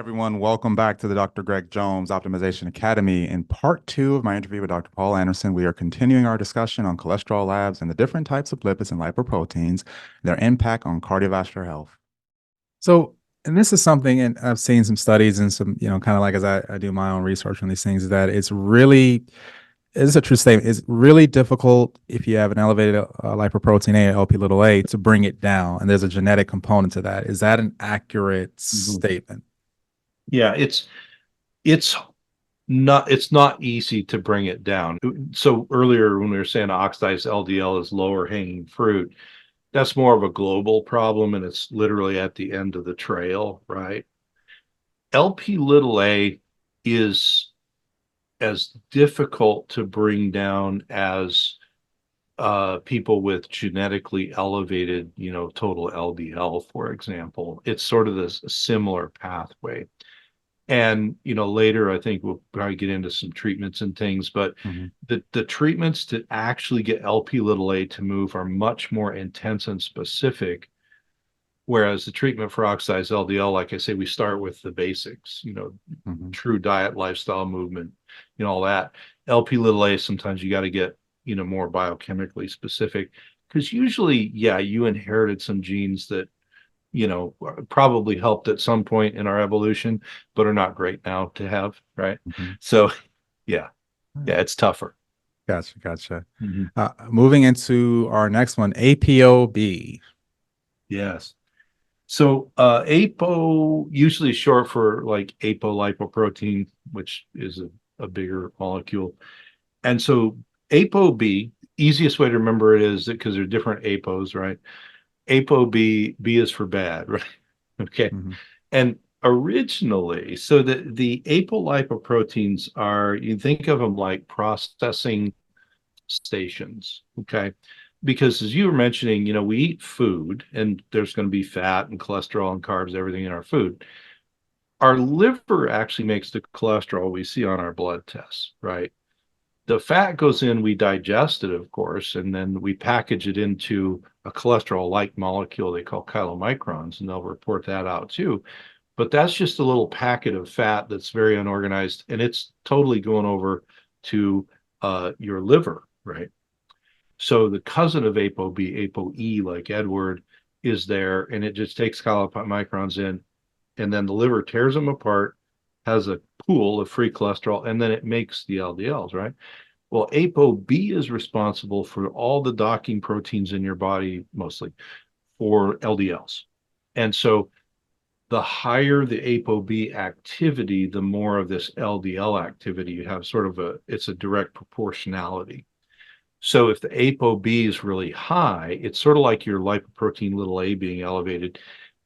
everyone. Welcome back to the Dr. Greg Jones Optimization Academy. In part two of my interview with Dr. Paul Anderson, we are continuing our discussion on cholesterol labs and the different types of lipids and lipoproteins, their impact on cardiovascular health. So, and this is something, and I've seen some studies and some, kind of like as I do my own research on these things, is that it's a true statement. It's really difficult if you have an elevated lipoprotein A, LP little a, to bring it down. And there's a genetic component to that. Is that an accurate Mhm. statement? Yeah, it's it's not easy to bring it down. So earlier when we were saying oxidized LDL is lower hanging fruit, that's more of a global problem and it's literally at the end of the trail, right? LP little a is as difficult to bring down as people with genetically elevated, total LDL, for example. It's sort of this similar pathway. And later I think we'll probably get into some treatments and things, but Mhm. the treatments to actually get LP little a to move are much more intense and specific. Whereas the treatment for oxidized LDL, like I say, we start with the basics, Mhm. true diet, lifestyle, movement, all that. LP little a, sometimes you got to get, more biochemically specific because usually, yeah, you inherited some genes that probably helped at some point in our evolution, but are not great now to have, right? Mhm. So, yeah, All yeah, right. it's tougher. Gotcha, gotcha. Mhm. Moving into our next one, APOB. Yes. So, APO usually short for like apolipoprotein, which is a bigger molecule. And so, ApoB, easiest way to remember it is because there are different APOs, right? ApoB, B is for bad, right? Okay. Mhm. And originally, so the apolipoproteins are, you think of them like processing stations, okay? Because as you were mentioning, we eat food and there's going to be fat and cholesterol and carbs, everything in our food. Our liver actually makes the cholesterol we see on our blood tests, right? The fat goes in, we digest it, of course, and then we package it into a cholesterol-like molecule they call chylomicrons, and they'll report that out too. But that's just a little packet of fat that's very unorganized, and it's totally going over to your liver, right? So the cousin of ApoB, ApoE, like Edward, is there, and it just takes chylomicrons in, and then the liver tears them apart, has a pool of free cholesterol, and then it makes the LDLs, right? Well, ApoB is responsible for all the docking proteins in your body, mostly for LDLs. And so the higher the ApoB activity, the more of this LDL activity you have, sort of it's a direct proportionality. So if the ApoB is really high, it's sort of like your lipoprotein little a being elevated,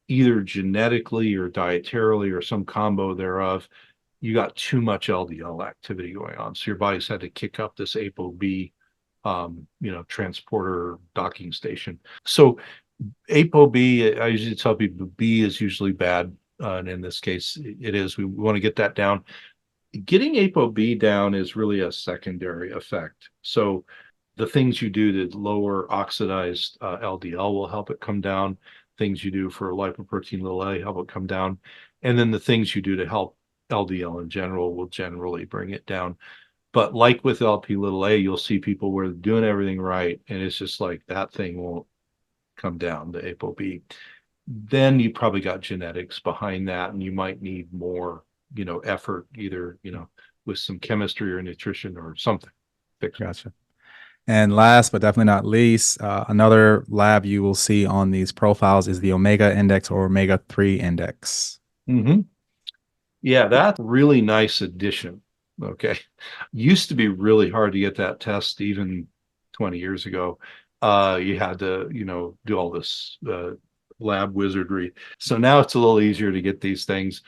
either genetically or dietarily or some combo thereof. You got too much LDL activity going on. So your body's had to kick up this ApoB, transporter docking station. So ApoB, I usually tell people B is usually bad. And in this case, it is. We want to get that down. Getting ApoB down is really a secondary effect. So the things you do to lower oxidized LDL will help it come down. Things you do for lipoprotein little a help it come down. And then the things you do to help LDL in general will generally bring it down. But like with LP little a, you'll see people where they're doing everything right, and it's just like that thing won't come down, the ApoB. Then you probably got genetics behind that, and you might need more, effort, either, with some chemistry or nutrition or something. Fix it. Gotcha. And last but definitely not least, another lab you will see on these profiles is the omega index or omega 3 index. Mm-hmm. Yeah, that's a really nice addition. Okay. Used to be really hard to get that test even 20 years ago. You had to, do all this lab wizardry. So now it's a little easier to get these things.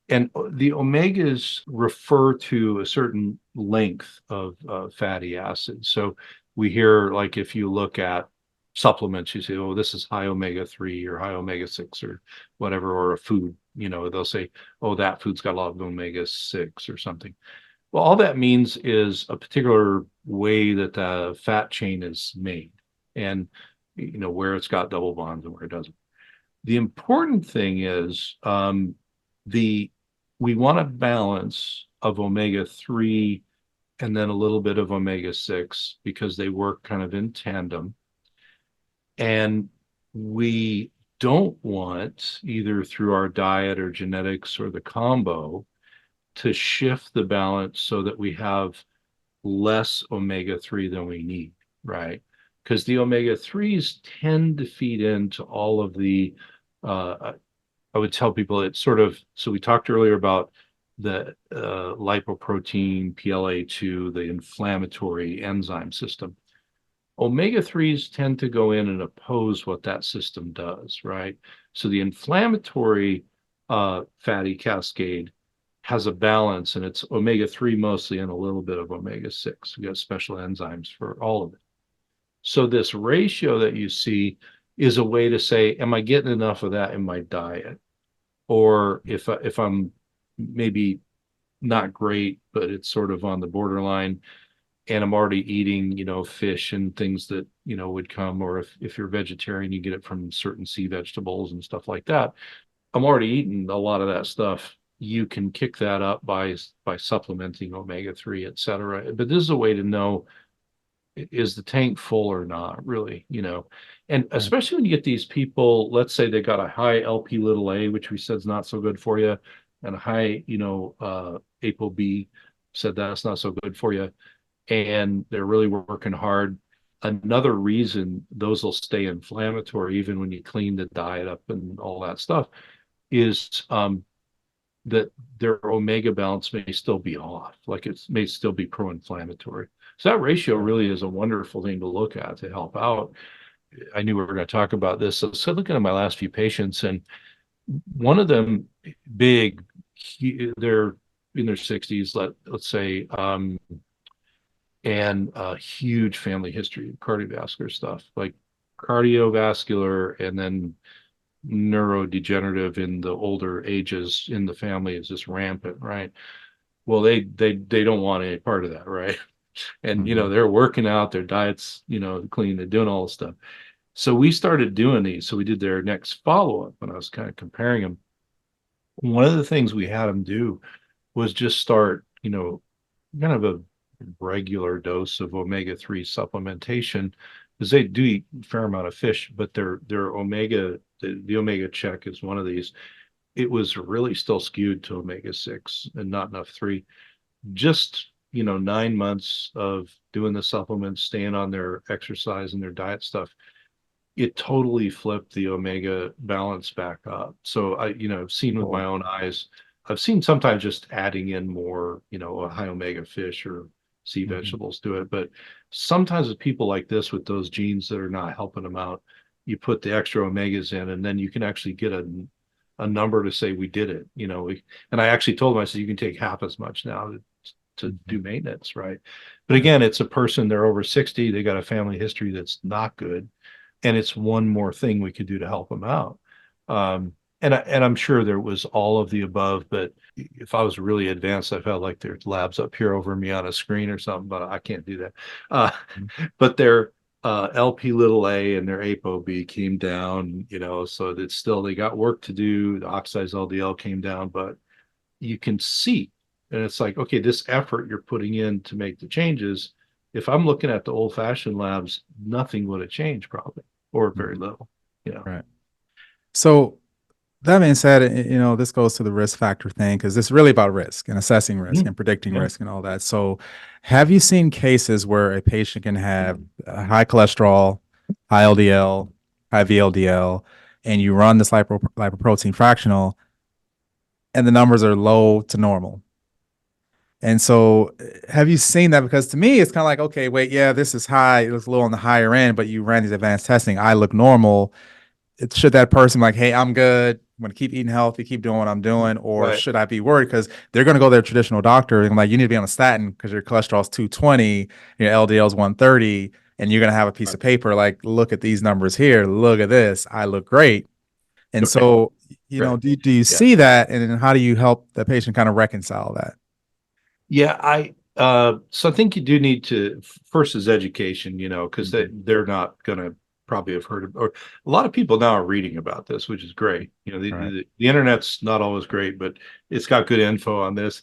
And the omegas refer to a certain length of fatty acids. So we hear, like, if you look at supplements, you say, oh, this is high omega 3 or high omega 6 or whatever, or a food, they'll say, oh, that food's got a lot of omega 6 or something. Well, all that means is a particular way that the fat chain is made and, where it's got double bonds and where it doesn't. The important thing is the we want a balance of omega-3 and then a little bit of omega-6 because they work kind of in tandem. And we don't want, either through our diet or genetics or the combo, to shift the balance so that we have less omega-3 than we need, right? Because the omega-3s tend to feed into all of the, I would tell people it's sort of, so we talked earlier about the lipoprotein, PLA2, the inflammatory enzyme system. Omega-3s tend to go in and oppose what that system does, right? So the inflammatory fatty cascade has a balance, and it's omega-3 mostly and a little bit of omega-6. We got special enzymes for all of it. So this ratio that you see is a way to say, am I getting enough of that in my diet? Or if I'm maybe not great, but it's sort of on the borderline, and I'm already eating, fish and things that, would come, or if you're vegetarian, you get it from certain sea vegetables and stuff like that. I'm already eating a lot of that stuff. You can kick that up by supplementing omega-3, et cetera. But this is a way to know, is the tank full or not, really, and Right. especially when you get these people, let's say they got a high LP little a, which we said is not so good for you, and a high, ApoB, said that's not so good for you, and they're really working hard. Another reason those will stay inflammatory, even when you clean the diet up and all that stuff, is that their omega balance may still be off, like it may still be pro-inflammatory. So that ratio really is a wonderful thing to look at to help out. I knew we were going to talk about this. So looking at my last few patients, and one of them, big, they're in their 60s, let's say, and a huge family history of cardiovascular stuff, like cardiovascular, and then neurodegenerative in the older ages in the family is just rampant, right? Well, they don't want any part of that, right? And Mhm. they're working out, their diets, clean, they're doing all this stuff. So we started doing these. So we did their next follow-up, and I was kind of comparing them. One of the things we had them do was just start, kind of a regular dose of omega-3 supplementation, because they do eat a fair amount of fish, but their omega, the omega check is one of these. It was really still skewed to omega-6 and not enough 3. Just 9 months of doing the supplements, staying on their exercise and their diet stuff, it totally flipped the omega balance back up. So I've seen with my Cool. own eyes. I've seen sometimes just adding in more, a high omega fish or sea Mhm. vegetables to it. But sometimes with people like this, with those genes that are not helping them out, you put the extra omegas in, and then you can actually get a number to say we did it. And I actually told them, I said, you can take half as much now to Mhm. do maintenance, right? But Right. again, it's a person, they're over 60, they got a family history that's not good, and it's one more thing we could do to help them out. And I'm sure there was all of the above, but if I was really advanced, I felt like there's labs up here over me on a screen or something, but I can't do that. Uh, Mhm. but their LP little a and their ApoB came down, so that still they got work to do. The oxidized LDL came down, but you can see, and it's like, okay, this effort you're putting in to make the changes, if I'm looking at the old-fashioned labs, nothing would have changed probably, or very Mhm. little. Right. So that being said, this goes to the risk factor thing because it's really about risk and assessing risk Mhm. and predicting Yeah. risk and all that. So, have you seen cases where a patient can have high cholesterol, high LDL, high VLDL, and you run this lipoprotein fractional, and the numbers are low to normal? And so, have you seen that? Because to me, it's kind of like, okay, wait, yeah, this is high, it looks a little on the higher end, but you ran these advanced testing, I look normal. Should that person like, hey, I'm good, I'm gonna keep eating healthy, keep doing what I'm doing, or Right. should I be worried because they're gonna go to their traditional doctor and like, you need to be on a statin because your cholesterol's 220, your LDL's 130, and you're gonna have a piece Right. of paper like, look at these numbers here, look at this, I look great. And Right. so, Right. do you Yeah. see that, and then how do you help the patient kind of reconcile that? Yeah. So I think you do need to, first is education, because Mhm. they're not gonna probably have heard of, or a lot of people now are reading about this, which is great. Right. The internet's not always great, but it's got good info on this.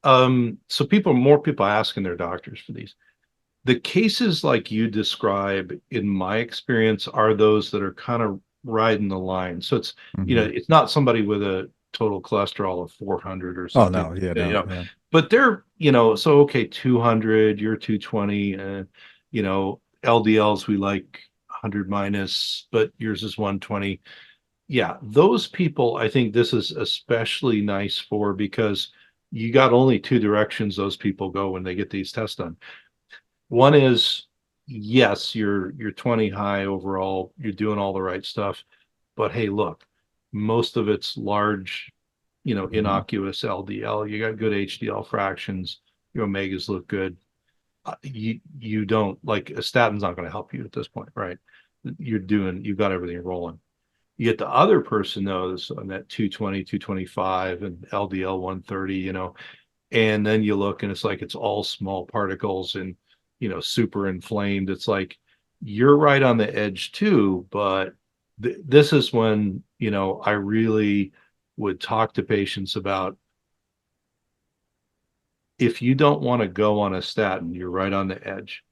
So more people asking their doctors for these. The cases like you describe, in my experience, are those that are kind of riding the line. So Hmm. it's not somebody with a total cholesterol of 400 or Oh something, no, yeah, no, yeah. but they're, so okay, 200, you're 220, LDLs we like 100 minus, but yours is 120. Yeah, those people, I think this is especially nice for, because you got only two directions those people go when they get these tests done. One is, yes, you're 20 high overall, you're doing all the right stuff, but hey, look, most of it's large, Mhm. innocuous LDL. You got good HDL fractions, your omegas look good. You don't, like, a statin's not going to help you at this point, right? You've got everything rolling. You get the other person though, that's on that 220, 225 and LDL 130, and then you look and it's like it's all small particles and super inflamed. It's like you're right on the edge too, but this is when I really would talk to patients about, if you don't want to go on a statin, you're right on the edge,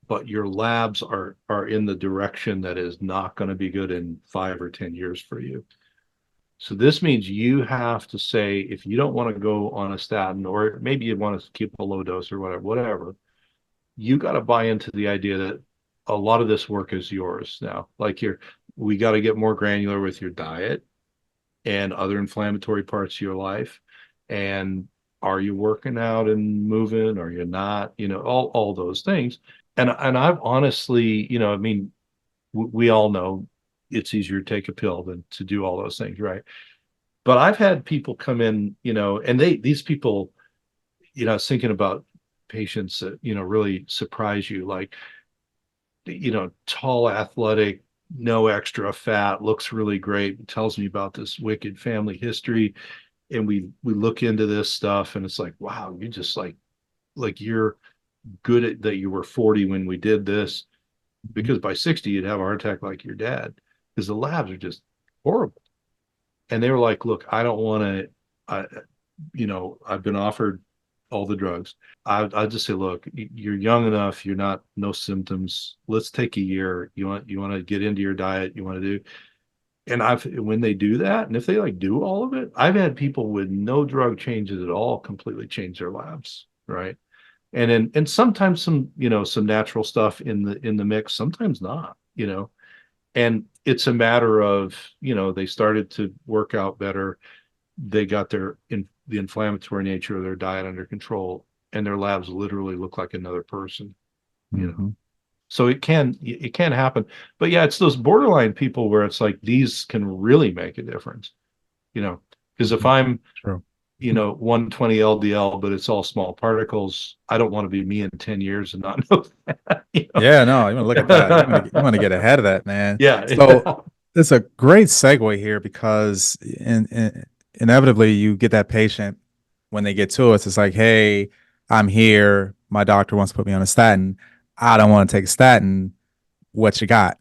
but your labs are in the direction that is not going to be good in 5 or 10 years for you. So this means you have to say, if you don't want to go on a statin, or maybe you want to keep a low dose or whatever, you got to buy into the idea that a lot of this work is yours now. Like, we got to get more granular with your diet and other inflammatory parts of your life. And are you working out and moving? Are you not? All those things. And I've honestly, I mean, we all know it's easier to take a pill than to do all those things, right? But I've had people come in, and these people, I was thinking about patients that, really surprise you, like, tall, athletic, no extra fat, looks really great, tells me about this wicked family history. And we look into this stuff and it's like, wow, you just like you're good at that. You were 40 when we did this, because by 60 you'd have a heart attack like your dad, because the labs are just horrible. And they were like, look, I don't want to, I, I've been offered all the drugs. I just say, look, you're young enough, you're not, no symptoms. Let's take a year. You want to get into your diet, you want to do. And when they do that, and if they like do all of it, I've had people with no drug changes at all completely change their labs, right? And sometimes some natural stuff in the mix, sometimes not, and it's a matter of, they started to work out better, they got the inflammatory nature of their diet under control, and their labs literally look like another person, you know. Hmm. So it can happen. But yeah, it's those borderline people where it's like these can really make a difference, because if I'm, True. 120 LDL, but it's all small particles, I don't want to be me in 10 years and not know that, Yeah, no, you want to look at that. You want to get ahead of that, man. So Yeah. it's a great segue here because inevitably you get that patient when they get to us. It's like, hey, I'm here. My doctor wants to put me on a statin. I don't want to take a statin. What you got?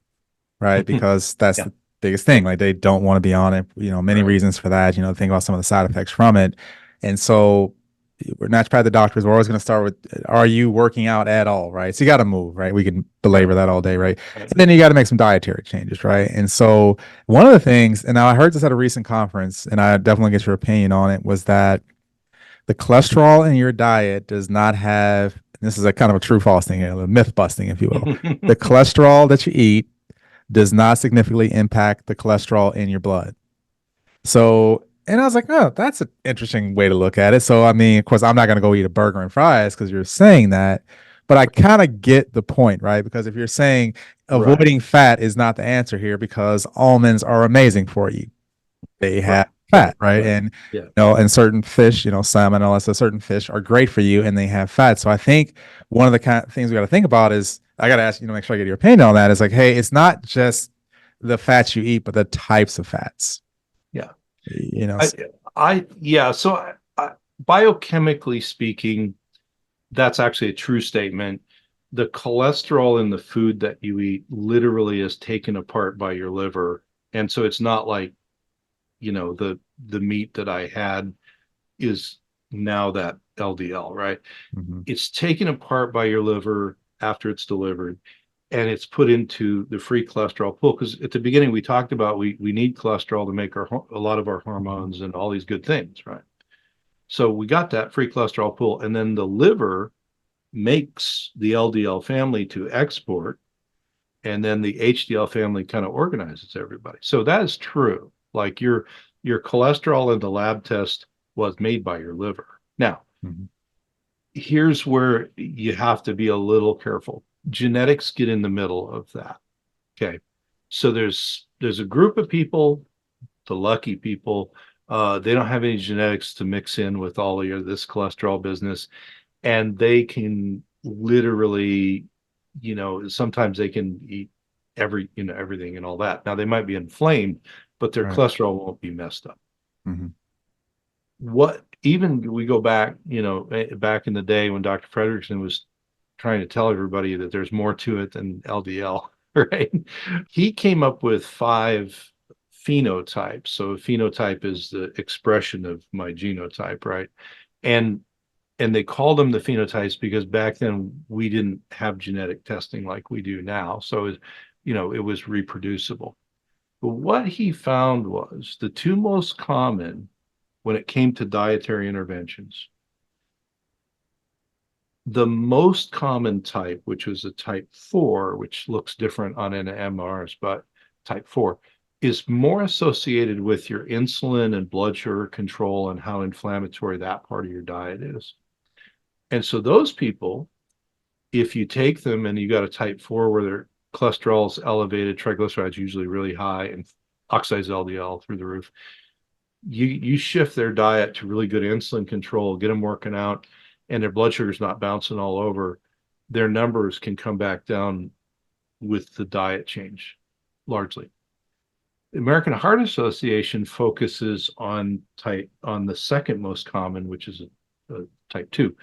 Right? Because that's Yeah. the biggest thing. Like they don't want to be on it. Many Right. reasons for that. Think about some of the side effects from it. And so we're naturopathic doctors. We're always going to start with, are you working out at all? Right. So you got to move, right? We can Right. belabor that all day, right? Right. And then you got to make some dietary changes, right? And so one of the things, and now I heard this at a recent conference, and I definitely get your opinion on it, was that the cholesterol in your diet does not have, this is a kind of a true false thing, a myth busting, if you will. The cholesterol that you eat does not significantly impact the cholesterol in your blood. So, and I was like, oh, that's an interesting way to look at it. So, I mean, of course, I'm not going to go eat a burger and fries because you're saying that, but I kind of get the point, right? Because if you're saying Right. avoiding fat is not the answer here because almonds are amazing for you, they have Right. fat, Right. right? Right. And Yeah. and certain fish, salmon, all that, so certain fish are great for you and they have fat. So I think one of the kind of things we got to think about is I got to ask, make sure I get your opinion on that. Is like, hey, it's not just the fats you eat, but the types of fats. Yeah. You know, I, yeah. So biochemically speaking, that's actually a true statement. the cholesterol in the food that you eat literally is taken apart by your liver. And so it's not like, the meat that I had is now that LDL, right? Hmm. It's taken apart by your liver after it's delivered, and it's put into the free cholesterol pool. Because at the beginning we talked about we need cholesterol to make a lot of our hormones and all these good things, right? So we got that free cholesterol pool, and then the liver makes the LDL family to export, and then the HDL family kind of organizes everybody. So that is true. Like your cholesterol in the lab test was made by your liver. Now, Hmm. here's where you have to be a little careful. Genetics get in the middle of that. Okay. So there's a group of people, the lucky people, they don't have any genetics to mix in with all of this cholesterol business, and they can literally, sometimes they can eat everything and all that. Now they might be inflamed, but their Right. cholesterol won't be messed up. Hmm. What even we go back, back in the day when Dr. Fredrickson was trying to tell everybody that there's more to it than LDL, right? He came up with 5 phenotypes. So a phenotype is the expression of my genotype, right? And they called them the phenotypes because back then we didn't have genetic testing like we do now. So it was reproducible. But what he found was the two most common when it came to dietary interventions. The most common type, which was a type 4, which looks different on NMRs, but type 4 is more associated with your insulin and blood sugar control and how inflammatory that part of your diet is. And so those people, if you take them and you got a type 4 where their cholesterol is elevated, triglycerides usually really high, and oxidized LDL through the roof, you shift their diet to really good insulin control, get them working out, and their blood sugar's not bouncing all over, their numbers can come back down with the diet change largely. The American Heart Association focuses on the second most common, which is a type 2.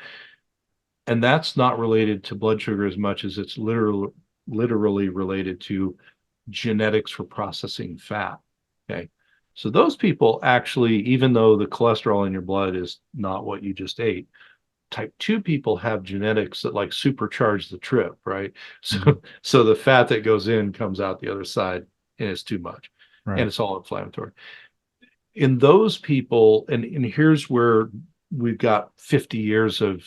And that's not related to blood sugar as much as it's literally related to genetics for processing fat. Okay. So those people actually, even though the cholesterol in your blood is not what you just ate, type 2 people have genetics that like supercharge the trip, right? So Hmm. so the fat that goes in comes out the other side, and it's too much. And Right. it's all inflammatory. In those people, and here's where we've got 50 years of,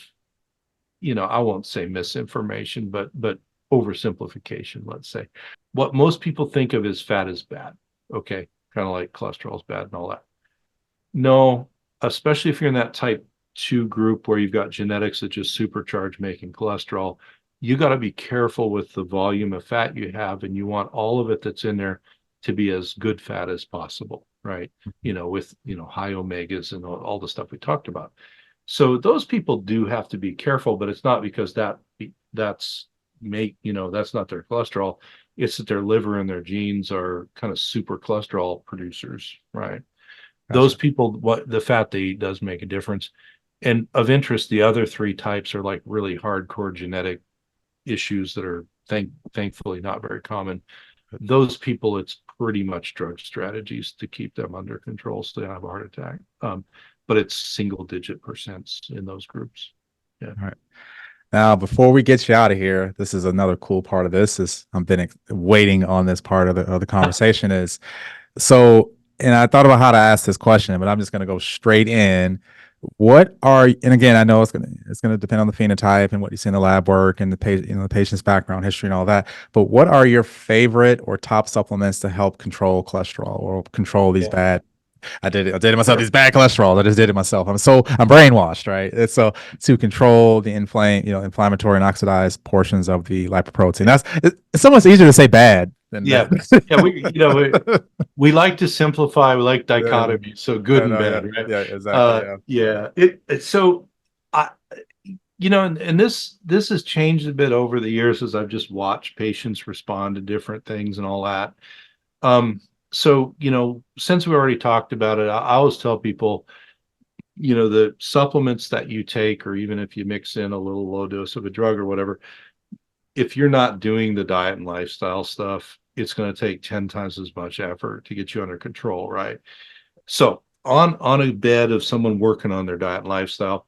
I won't say misinformation, but oversimplification, let's say. What most people think of as fat is bad. Okay. Kind of like cholesterol is bad and all that. No, especially if you're in that type 2 group where you've got genetics that just supercharge making cholesterol, you got to be careful with the volume of fat you have, and you want all of it that's in there to be as good fat as possible, right? With high omegas and all the stuff we talked about. So those people do have to be careful, but it's not because that's not their cholesterol. It's that their liver and their genes are kind of super cholesterol producers, right? Those Gotcha. people, what the fat they eat does make a difference. And of interest, the other 3 types are like really hardcore genetic issues that are thankfully not very common. Those people, it's pretty much drug strategies to keep them under control so they don't have a heart attack. But it's single digit percents in those groups. Yeah. All right. Now, before we get you out of here, this is another cool part of this. Is I've been waiting on this part of the conversation. Is so, and I thought about how to ask this question, but I'm just going to go straight in. What are, and again, I know it's gonna depend on the phenotype and what you see in the lab work and the patient's background history and all that. But what are your favorite or top supplements to help control cholesterol or control these Yeah. bad? I did it myself. Sure. These bad cholesterol. I just did it myself. I'm brainwashed, right? It's so to control the inflammatory and oxidized portions of the lipoprotein. It's so much easier to say bad than Yeah. that. Yeah. We like to simplify. We like Yeah, dichotomy. So good yeah, and no, yeah, bad, right? yeah, exactly. Yeah. Yeah. It's so I, and this has changed a bit over the years as I've just watched patients respond to different things and all that. Um, so, since we already talked about it, I always tell people, the supplements that you take, or even if you mix in a little low dose of a drug or whatever, if you're not doing the diet and lifestyle stuff, it's going to take 10 times as much effort to get you under control, right? So on a bed of someone working on their diet and lifestyle,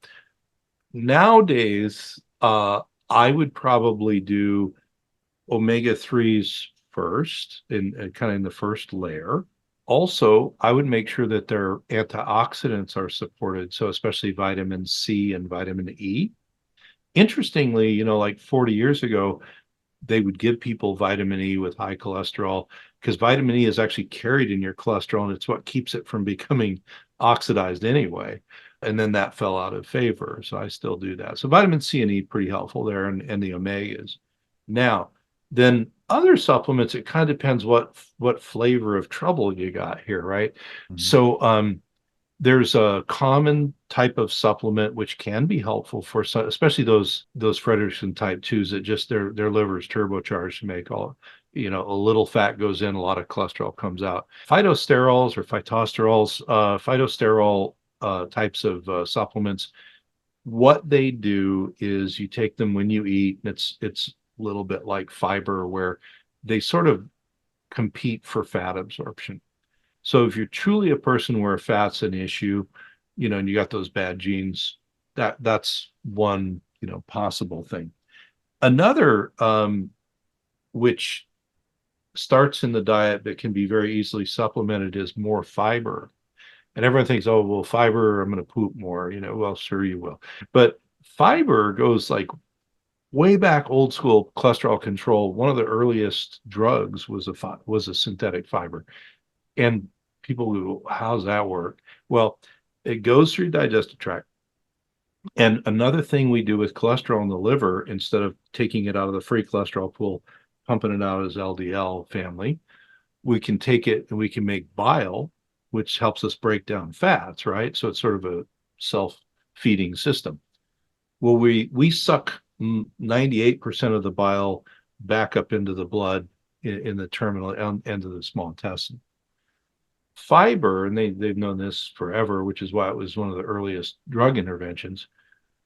nowadays, I would probably do omega 3s first, in kind of in the first layer. Also, I would make sure that their antioxidants are supported, so especially vitamin C and vitamin E. Interestingly, like 40 years ago, they would give people vitamin E with high cholesterol because vitamin E is actually carried in your cholesterol and it's what keeps it from becoming oxidized anyway. And then that fell out of favor. So I still do that. So vitamin C and E pretty helpful there, and the omegas. Now, then other supplements, it kind of depends what flavor of trouble you got here, right? Mhm. So there's a common type of supplement which can be helpful for some, especially those Frederickson type twos that just their liver is turbocharged to make all, a little fat goes in, a lot of cholesterol comes out. Phytosterols or phytosterols, phytosterol types of supplements. What they do is you take them when you eat, and it's a little bit like fiber where they sort of compete for fat absorption. So if you're truly a person where fat's an issue, and you got those bad genes, that's one, possible thing. Another, which starts in the diet but can be very easily supplemented, is more fiber. And everyone thinks, oh, well, fiber, I'm going to poop more. Well, sure you will. But fiber goes like way back, old school cholesterol control. One of the earliest drugs was a synthetic fiber. And people go, how's that work? Well, it goes through digestive tract. And another thing we do with cholesterol in the liver, instead of taking it out of the free cholesterol pool, pumping it out as LDL family, we can take it and we can make bile, which helps us break down fats, right? So it's sort of a self-feeding system. Well, we suck 98% of the bile back up into the blood in the terminal end of the small intestine. Fiber, and they've known this forever, which is why it was one of the earliest drug interventions.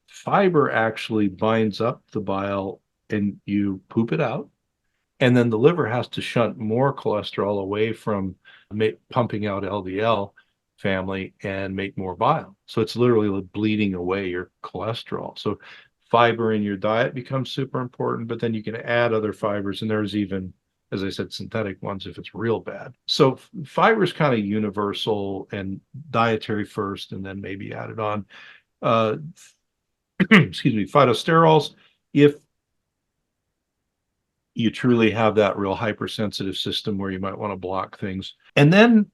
Fiber actually binds up the bile and you poop it out. And then the liver has to shunt more cholesterol away from pumping out LDL family and make more bile. So it's literally bleeding away your cholesterol. So fiber in your diet becomes super important, but then you can add other fibers. And there's even, as I said, synthetic ones if it's real bad. So fiber is kind of universal and dietary first, and then maybe added on. Uh, excuse me, phytosterols, if you truly have that real hypersensitive system where you might want to block things. And then,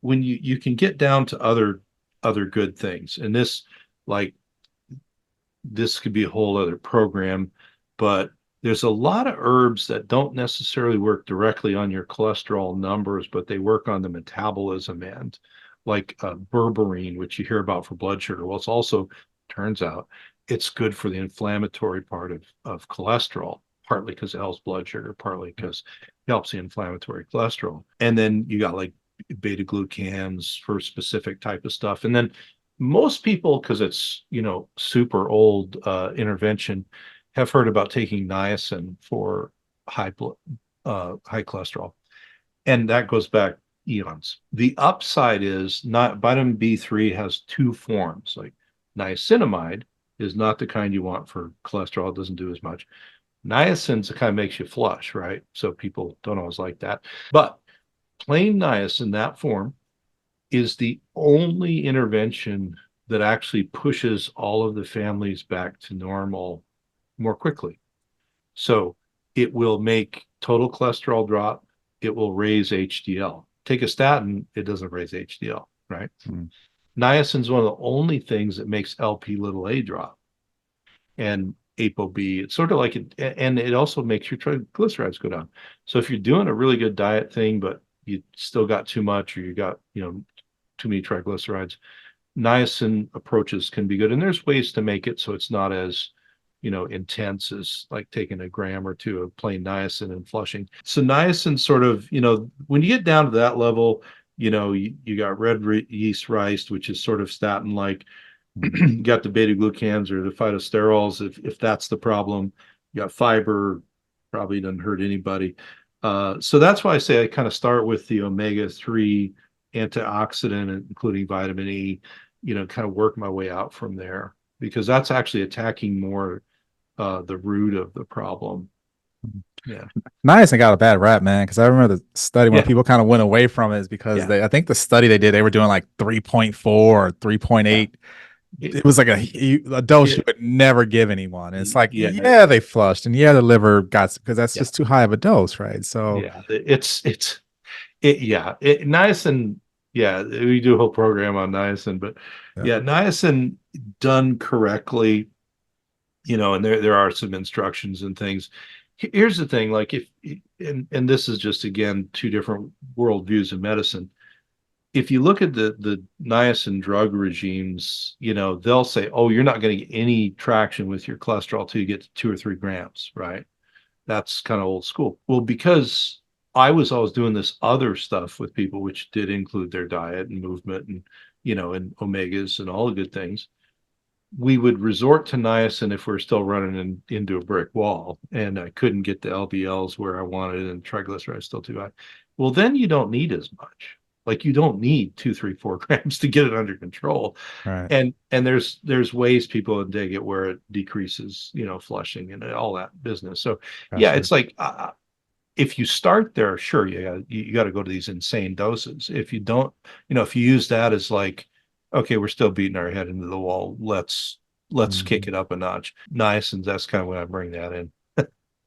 when you can get down to other good things, and this could be a whole other program, but there's a lot of herbs that don't necessarily work directly on your cholesterol numbers, but they work on the metabolism end, like berberine, which you hear about for blood sugar. Well, it's also, turns out, it's good for the inflammatory part of cholesterol, partly because it helps blood sugar, partly because it helps the inflammatory cholesterol. And then you got like beta glucans for specific type of stuff. And then most people, because it's super old intervention, have heard about taking niacin for high cholesterol, and that goes back eons. The upside is not vitamin B3 has two forms. Like niacinamide is not the kind you want for cholesterol; it doesn't do as much. Niacin's the kind makes you flush, right? So people don't always like that, but plain niacin, that form, is the only intervention that actually pushes all of the families back to normal more quickly. So it will make total cholesterol drop. It will raise HDL. Take a statin, it doesn't raise HDL, right? Mm. Niacin is one of the only things that makes LP little a drop. And ApoB, it's sort of like it, and it also makes your triglycerides go down. So if you're doing a really good diet thing, but you still got too much, or you got, too many triglycerides, niacin approaches can be good. And there's ways to make it so it's not as, intense as like taking a gram or two of plain niacin and flushing. So niacin sort of, when you get down to that level, you got red yeast rice, which is sort of statin-like. Mhm. You got the beta glucans or the phytosterols, if that's the problem. You got fiber, probably doesn't hurt anybody. So that's why I say I kind of start with the omega-3 antioxidant, including vitamin E, kind of work my way out from there because that's actually attacking more the root of the problem. Yeah. Niacin got a bad rap, man, because I remember the study when Yeah. people kind of went away from it is because Yeah. I think the study they did, they were doing like 3.4 or Yeah. 3.8. It, It was like a dose you it, would never give anyone. And it's like, yeah. yeah, they flushed and yeah, the liver got, because that's Yeah. just too high of a dose, right? So, Yeah. Niacin, yeah, we do a whole program on niacin, but yeah. yeah, niacin done correctly, and there are some instructions and things. Here's the thing, like if and this is just again two different worldviews of medicine. If you look at the niacin drug regimes, they'll say, oh, you're not going to get any traction with your cholesterol till you get to 2 or 3 grams, right? That's kind of old school. Well, because I was always doing this other stuff with people, which did include their diet and movement and, and omegas and all the good things, we would resort to niacin if we're still running into a brick wall and I couldn't get the LDLs where I wanted and triglycerides still too high. Well, then you don't need as much. Like you don't need 2, 3, 4 grams to get it under control. Right. And there's ways people dig it where it decreases, flushing and all that business. So yeah, Gotcha. it's like if you start there, sure, you got to go to these insane doses. If you don't, if you use that as like, okay, we're still beating our head into the wall. Let's kick Mhm. it up a notch. Niacin, that's kind of when I bring that in.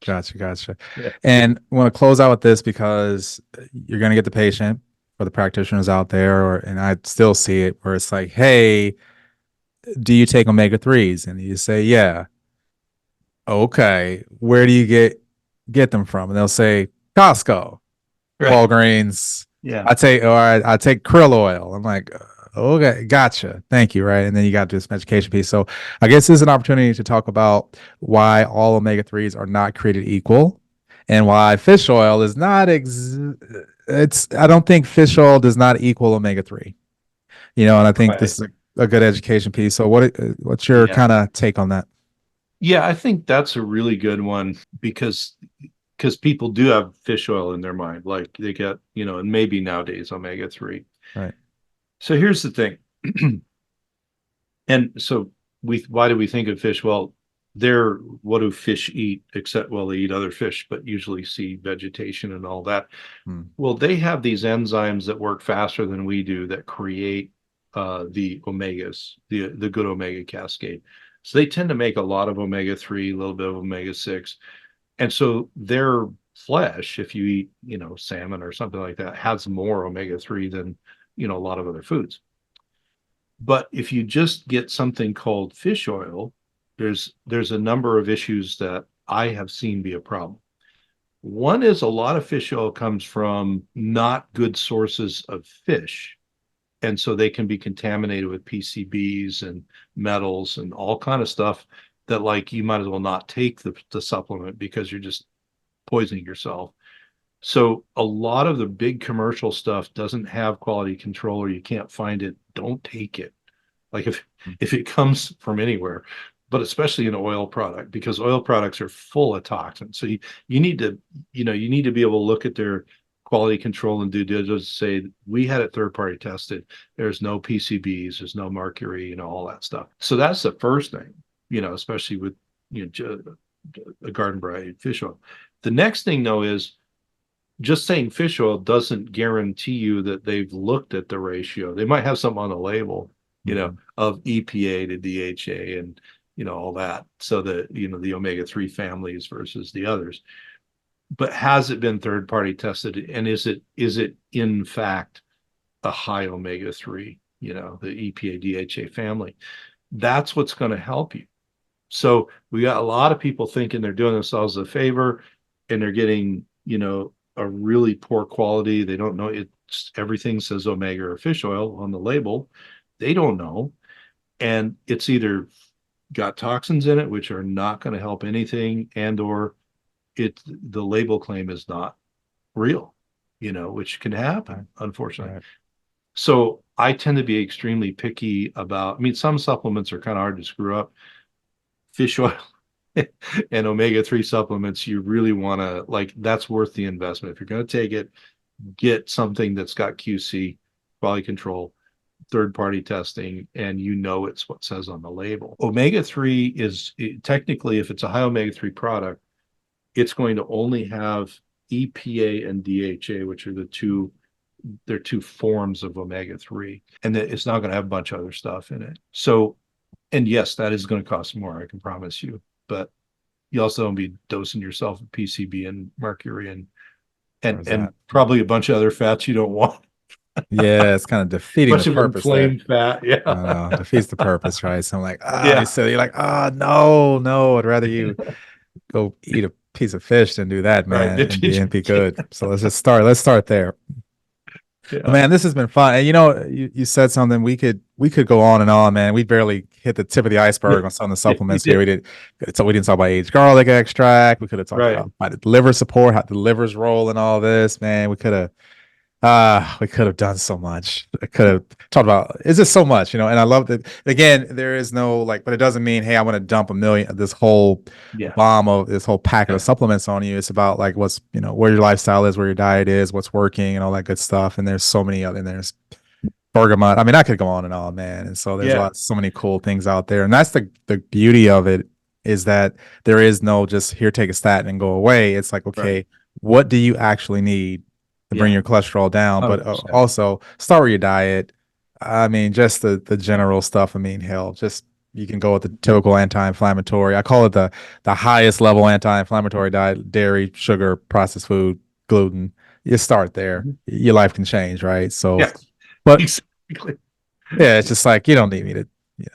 Gotcha. Gotcha. Yeah. And I want to close out with this because you're going to get the patient or the practitioners out there, and I still see it where it's like, hey, do you take omega 3s? And you say, yeah. Okay. Where do you get them from? And they'll say, Costco, Right. Walgreens. Yeah. I take krill oil. I'm like, okay, gotcha. Thank you. Right. And then you got this education piece. So I guess this is an opportunity to talk about why all omega 3s are not created equal and why fish oil is not, I don't think fish oil does not equal omega 3, and I think Right. this is a good education piece. So what's your Yeah. kind of take on that? Yeah, I think that's a really good one because people do have fish oil in their mind. Like they get, and maybe nowadays omega-3. Right. So here's the thing. And so why do we think of fish? Well, what do fish eat? Except, well, they eat other fish, but usually see vegetation and all that. Hmm. Well, they have these enzymes that work faster than we do that create the omegas, the good omega cascade. So they tend to make a lot of omega-3, a little bit of omega-6. And so their flesh, if you eat, salmon or something like that, has more omega-3 than, a lot of other foods. But if you just get something called fish oil, there's a number of issues that I have seen be a problem. One is a lot of fish oil comes from not good sources of fish. And so they can be contaminated with PCBs and metals and all kind of stuff that like you might as well not take the supplement because you're just poisoning yourself. So a lot of the big commercial stuff doesn't have quality control or you can't find it. Don't take it. Like if it comes from anywhere, but especially an oil product, because oil products are full of toxins. So you need to, you need to be able to look at their quality control and due diligence, say we had it third party tested. There's no PCBs, there's no mercury, all that stuff. So that's the first thing, especially with a garden variety fish oil. The next thing though is just saying fish oil doesn't guarantee you that they've looked at the ratio. They might have something on the label, Mhm. of EPA to DHA and, all that. So that, the omega-3 families versus the others. But has it been third party tested? And is it in fact a high omega-3, the EPA DHA family? That's what's going to help you. So we got a lot of people thinking they're doing themselves a favor and they're getting, a really poor quality. They don't know everything says omega or fish oil on the label. They don't know. And it's either got toxins in it, which are not going to help anything, and or the label claim is not real, which can happen, unfortunately. Right. So I tend to be extremely picky about, I mean, some supplements are kind of hard to screw up. Fish oil and omega-3 supplements, you really want to, like, that's worth the investment. If you're going to take it, get something that's got QC, quality control, third-party testing, and it's what says on the label. Omega-3 is technically, if it's a high omega-3 product, it's going to only have EPA and DHA, which are they're two forms of omega-3, and it's not going to have a bunch of other stuff in it. So, and yes, that is going to cost more, I can promise you, but you also don't be dosing yourself with PCB and mercury and probably a bunch of other fats you don't want. Yeah, it's kind of defeating Bunch the of purpose there. inflamed fat. Yeah. Defeats the purpose, right? So I'm like, Yeah. you silly. You're like, no, I'd rather you go eat a piece of fish than do that, man, Right. and be good. So let's start there. Yeah. Man, this has been fun. And you said something we could go on and on, man. We barely hit the tip of the iceberg on some of the supplements here. We didn't talk about aged garlic extract. We could have talked about the liver support, how the liver's role in all this, man. We could have done so much. I could have talked about, it's just so much, and I love that. Again, there is no but it doesn't mean, hey, I want to dump this whole bomb of this whole packet of supplements on you. It's about like what's, where your lifestyle is, where your diet is, what's working and all that good stuff. And there's so many other, and there's bergamot. I mean, I could go on and on, man. And so there's so many cool things out there. And that's the beauty of it, is that there is no just here, take a statin and go away. It's like, okay, what do you actually need to bring your cholesterol down? 100%. But also start with your diet. I mean, just the general stuff. I mean, hell, just you can go with the typical anti-inflammatory. I call it the highest level anti-inflammatory diet: dairy, sugar, processed food, gluten. You start there, your life can change, right? So, but exactly. Yeah, it's just like, you don't need me to,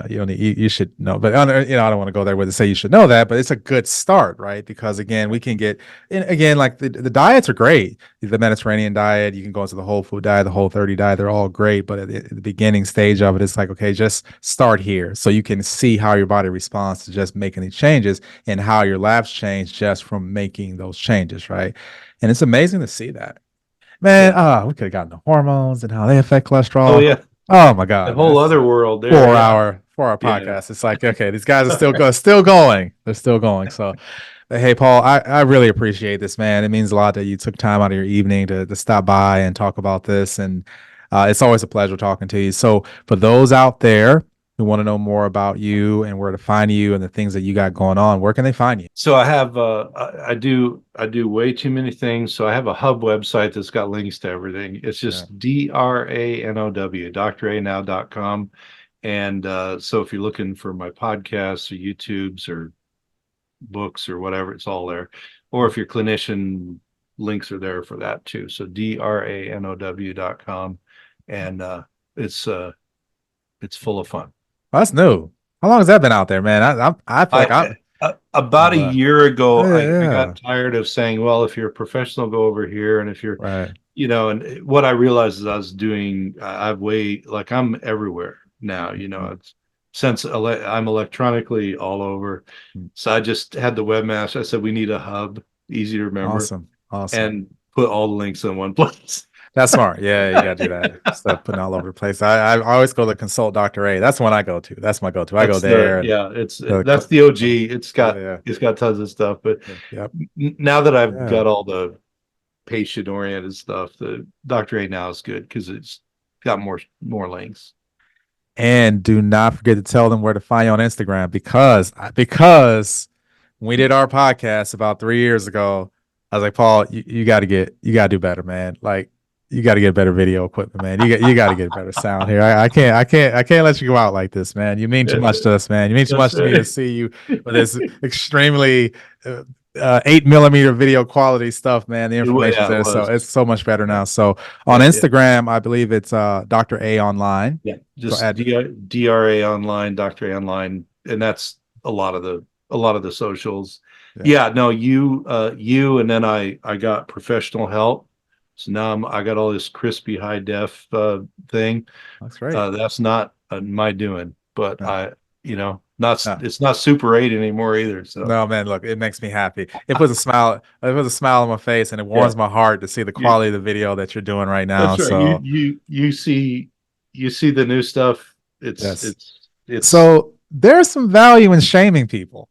you don't need, you should know, but I don't want to go there with it, say you should know that, but it's a good start, right? Because again, we can get, and again, like the diets are great. The Mediterranean diet, you can go into the whole food diet, the Whole30 diet, they're all great. But at the beginning stage of it, it's like, okay, just start here so you can see how your body responds to just making these changes and how your labs change just from making those changes, right? And it's amazing to see that. Man, we could have gotten the hormones and how they affect cholesterol. Oh yeah. Oh my God. The whole other world there. 4 hour podcast. It's like, okay, these guys are still going. They're still going. So, hey, Paul, I really appreciate this, man. It means a lot that you took time out of your evening to stop by and talk about this. And it's always a pleasure talking to you. So for those out there who want to know more about you and where to find you and the things that you got going on, where can they find you? So I have, I do way too many things. So I have a hub website that's got links to everything. It's just DRANOW, dranow.com. And so if you're looking for my podcasts or YouTubes or books or whatever, it's all there. Or if you're clinician, links are there for that too. So dranow.com. And it's full of fun. Well, that's new. How long has that been out there, man? I feel like about a year ago, I got tired of saying, well, if you're a professional, go over here. And if you're, and what I realized is I was doing, I'm everywhere now, it's since I'm electronically all over. So I just had the webmaster. I said, we need a hub, easy to remember. Awesome. And put all the links in one place. That's smart. Yeah, you gotta do that. Stop putting all over the place. I always go to consult Dr. A. That's the one I go to. That's my go-to. I go there. That's the OG. It's got tons of stuff. But now that I've got all the patient-oriented stuff, the Dr. A now is good because it's got more links. And do not forget to tell them where to find you on Instagram, because when we did our podcast about 3 years ago, I was like, Paul, you got to do better, man. Like, you got to get better video equipment, man. You got to get better sound here. I can't let you go out like this, man. You mean too much to us, man. You mean too much to me to see you with this extremely 8mm video quality stuff, man. The information there, so it's so much better now. So on Instagram, I believe it's Dr. A Online. Yeah, just DRA Online, Dr. A Online, and that's a lot of the socials. You and then I got professional help. So now I got all this crispy high def thing. That's right. That's not my doing, but it's not Super 8 anymore either. So no, man, look, it makes me happy. It puts a smile on my face, and it warms my heart to see the quality of the video that you're doing right now. That's right. So you see the new stuff. It's so there's some value in shaming people.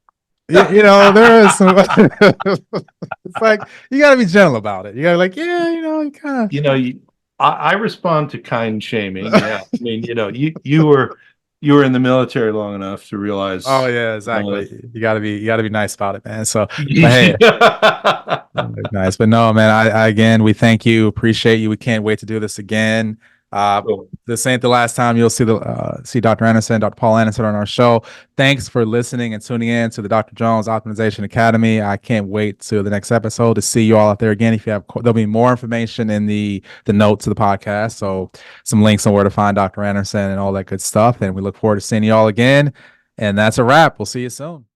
there is some. It's like you got to be gentle about it. You got to like, yeah, you kind of. You know, I respond to kind shaming. Yeah, I mean, you were in the military long enough to Oh realize. yeah, Uh, exactly. You gotta be nice about it, man. So, but hey, nice. But no, man, I again, we thank you, appreciate you. We can't wait to do this again. Cool. This ain't the last time you'll see Dr. Anderson, Dr. Paul Anderson on our show. Thanks for listening and tuning in to the Dr. Jones Optimization Academy. I can't wait to the next episode to see you all out there again. If you have, there'll be more information in the notes of the podcast. So some links on where to find Dr. Anderson and all that good stuff. And we look forward to seeing you all again. And that's a wrap. We'll see you soon.